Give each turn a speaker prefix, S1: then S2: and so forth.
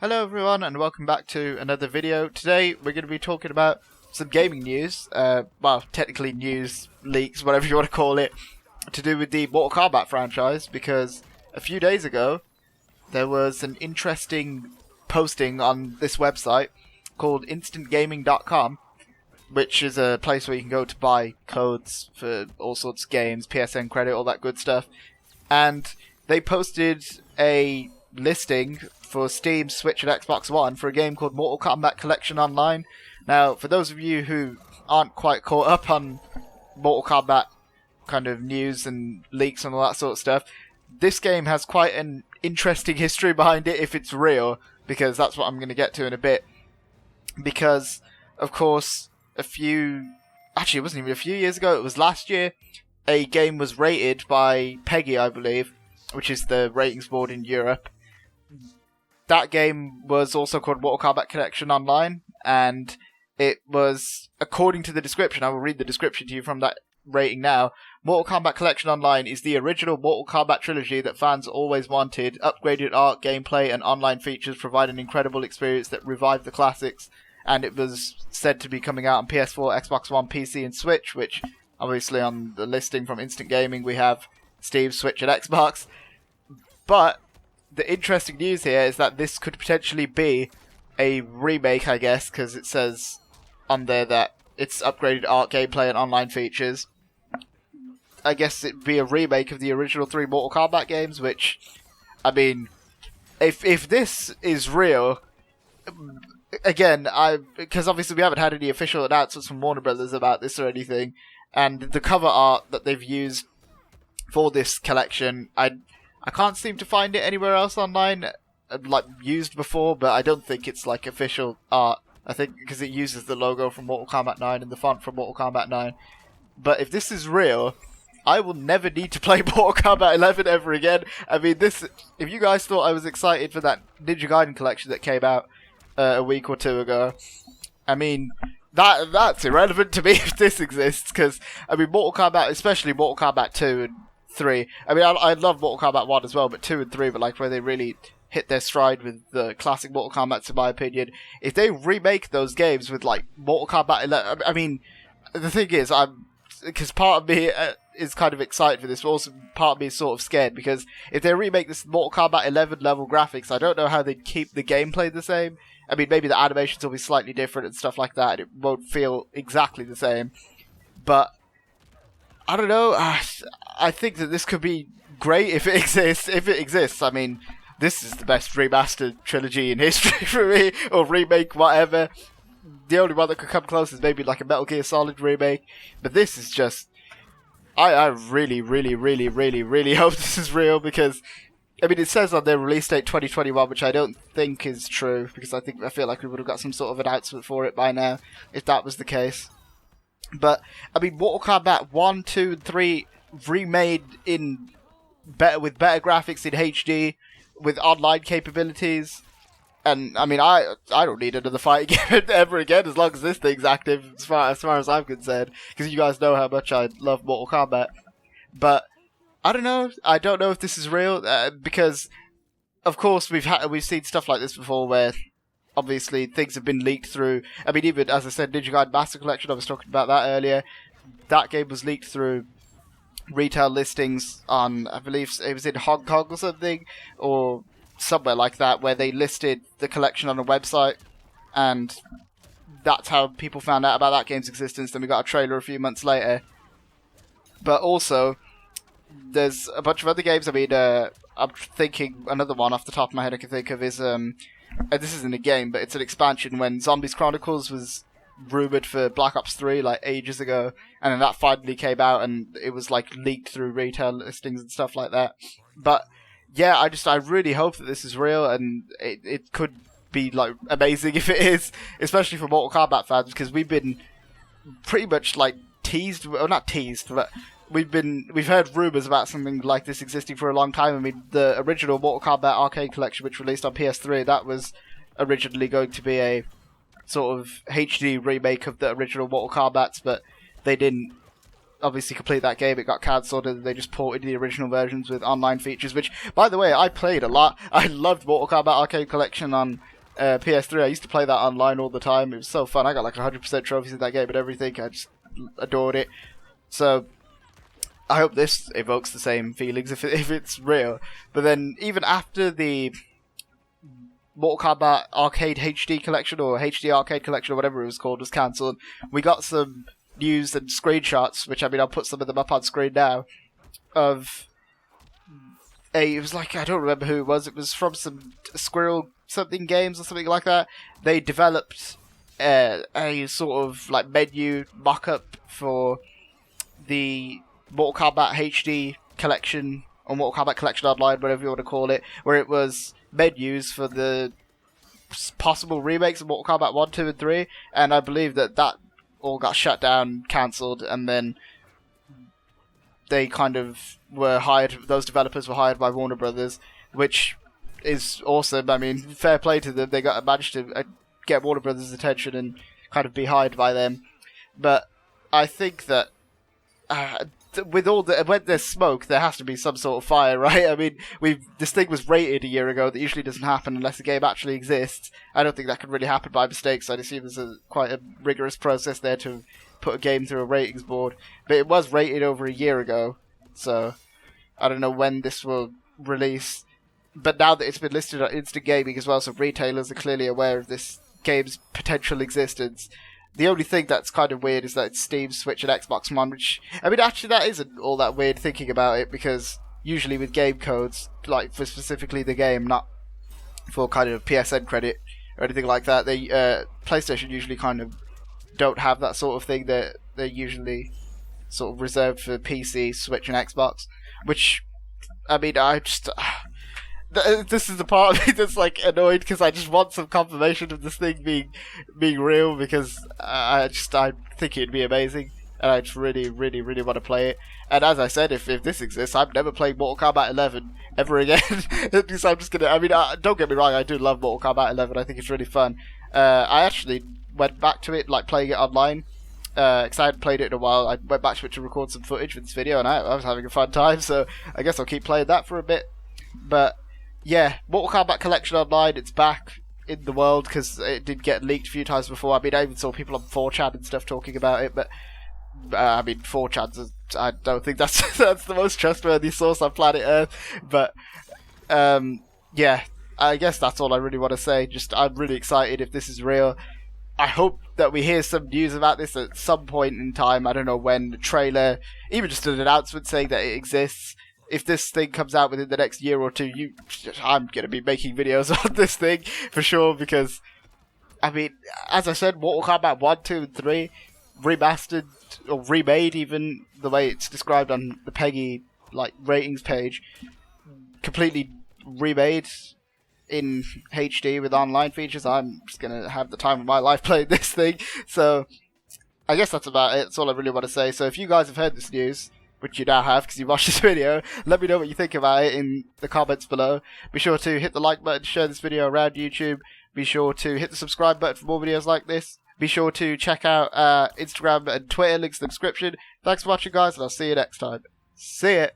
S1: Hello everyone and welcome back to another video. Today we're going to be talking about some gaming news, well technically news, leaks, whatever you want to call it, to do with the Mortal Kombat franchise, because a few days ago there was an interesting posting on this website called InstantGaming.com, which is a place where you can go to buy codes for all sorts of games, PSN credit, all that good stuff, and they posted a listing for Steam, Switch, and Xbox One for a game called Mortal Kombat Kollection Online. Now, for those of you who aren't quite caught up on Mortal Kombat kind of news and leaks and all that sort of stuff, this game has quite an interesting history behind it if it's real, because that's what I'm going to get to in a bit. Because, of course, it wasn't even a few years ago, it was last year, a game was rated by PEGI, I believe, which is the ratings board in Europe. That game was also called Mortal Kombat Kollection Online, and it was, according to the description, I will read the description to you from that rating now. Mortal Kombat Kollection Online is the original Mortal Kombat trilogy that fans always wanted. Upgraded art, gameplay, and online features provide an incredible experience that revived the classics, and it was said to be coming out on PS4, Xbox One, PC, and Switch, which, obviously on the listing from InstantGaming, we have Steam, Switch, and Xbox. But the interesting news here is that this could potentially be a remake, I guess, because it says on there that it's upgraded art, gameplay, and online features. I guess it'd be a remake of the original 3 Mortal Kombat games, which, I mean, if this is real, again, because obviously we haven't had any official announcements from Warner Brothers about this or anything, and the cover art that they've used for this collection, I can't seem to find it anywhere else online, like, used before, but I don't think it's, like, official art. I think because it uses the logo from Mortal Kombat 9 and the font from Mortal Kombat 9. But if this is real, I will never need to play Mortal Kombat 11 ever again. I mean, if you guys thought I was excited for that Ninja Gaiden collection that came out a week or two ago, I mean, that's irrelevant to me if this exists, because, I mean, Mortal Kombat, especially Mortal Kombat 2 and 3. I mean, I love Mortal Kombat 1 as well, but 2 and 3 were like where they really hit their stride with the classic Mortal Kombat, in my opinion. If they remake those games with, like, Mortal Kombat 11, I mean, the thing is, because part of me is kind of excited for this, but also part of me is sort of scared, because if they remake this Mortal Kombat 11 level graphics, I don't know how they'd keep the gameplay the same. I mean, maybe the animations will be slightly different and stuff like that, and it won't feel exactly the same. But I don't know. I think that this could be great if it exists. If it exists, I mean, this is the best remastered trilogy in history for me, or remake, whatever. The only one that could come close is maybe like a Metal Gear Solid remake, but this is just, I really, really, really, really, really hope this is real, because, I mean, it says on their release date 2021, which I don't think is true, because I feel like we would have got some sort of announcement for it by now, if that was the case. But, I mean, Mortal Kombat 1, 2, and 3 remade with better graphics in HD, with online capabilities. And, I mean, I don't need another fighting game ever again, as long as this thing's active, as far as I'm concerned. Because you guys know how much I love Mortal Kombat. But, I don't know. I don't know if this is real, because, of course, we've seen stuff like this before, where obviously things have been leaked through. I mean, even, as I said, Ninja Gaiden Master Collection, I was talking about that earlier. That game was leaked through retail listings on, I believe it was in Hong Kong or something, or somewhere like that, where they listed the collection on a website, and that's how people found out about that game's existence. Then we got a trailer a few months later. But also, there's a bunch of other games. I mean, I'm thinking another one off the top of my head I can think of is, this isn't a game, but it's an expansion, when Zombies Chronicles was rumoured for Black Ops 3 like ages ago, and then that finally came out and it was like leaked through retail listings and stuff like that. But yeah, I really hope that this is real, and it could be like amazing if it is, especially for Mortal Kombat fans, because we've been pretty much like teased, well, not teased, but we've heard rumours about something like this existing for a long time. I mean, the original Mortal Kombat Arcade Collection, which released on PS3, that was originally going to be a sort of HD remake of the original Mortal Kombat, but they didn't obviously complete that game, it got cancelled, and they just ported the original versions with online features, which, by the way, I played a lot. I loved Mortal Kombat Arcade Collection on PS3. I used to play that online all the time. It was so fun. I got like 100% trophies in that game and everything. I just adored it. So I hope this evokes the same feelings if it's real. But then even after the Mortal Kombat Arcade HD Collection or HD Arcade Collection or whatever it was called was cancelled, we got some news and screenshots, which I mean I'll put some of them up on screen now, of it was like, I don't remember who it was from some Squirrel something games or something like that. They developed a sort of like menu mock-up for the Mortal Kombat HD Collection or Mortal Kombat Collection Online, whatever you want to call it, where it was menus for the possible remakes of Mortal Kombat 1, 2 and 3, and I believe that all got shut down, cancelled, and then they kind of were hired, those developers were hired by Warner Brothers, which is awesome. I mean, fair play to them. They managed to get Warner Brothers' attention and kind of be hired by them. But I think that with all when there's smoke, there has to be some sort of fire, right? I mean, this thing was rated a year ago. That usually doesn't happen unless the game actually exists. I don't think that could really happen by mistake, so I'd assume there's quite a rigorous process there to put a game through a ratings board. But it was rated over a year ago, so I don't know when this will release. But now that it's been listed on InstantGaming as well, so retailers are clearly aware of this game's potential existence. The only thing that's kind of weird is that it's Steam, Switch, and Xbox One, which, I mean, actually that isn't all that weird thinking about it, because usually with game codes, like for specifically the game, not for kind of PSN credit or anything like that, they PlayStation usually kind of don't have that sort of thing. They're usually sort of reserved for PC, Switch, and Xbox, which, I mean, this is the part of me that's like annoyed because I just want some confirmation of this thing being real, because I think it'd be amazing and I just really, really, really want to play it. And as I said, if this exists, I'm never playing Mortal Kombat 11 ever again. Because I'm just gonna. I mean, don't get me wrong, I do love Mortal Kombat 11. I think it's really fun. I actually went back to it, like playing it online. Because I hadn't played it in a while. I went back to it to record some footage for this video, and I was having a fun time. So I guess I'll keep playing that for a bit. But yeah, Mortal Kombat Collection Online, it's back in the world, because it did get leaked a few times before. I mean, I even saw people on 4chan and stuff talking about it, but I mean, 4chan's, I don't think that's the most trustworthy source on planet Earth. But yeah, I guess that's all I really want to say. Just, I'm really excited if this is real. I hope that we hear some news about this at some point in time. I don't know when, the trailer, even just an announcement saying that it exists. If this thing comes out within the next year or two, I'm going to be making videos on this thing for sure, because, I mean, as I said, Mortal Kombat 1, 2, and 3, remastered, or remade even, the way it's described on the Peggy ratings page, completely remade in HD with online features. I'm just going to have the time of my life playing this thing. So, I guess that's about it. That's all I really want to say. So if you guys have heard this news, which you now have because you watched this video, let me know what you think about it in the comments below. Be sure to hit the like button, share this video around YouTube. Be sure to hit the subscribe button for more videos like this. Be sure to check out Instagram and Twitter, links in the description. Thanks for watching, guys, and I'll see you next time. See ya!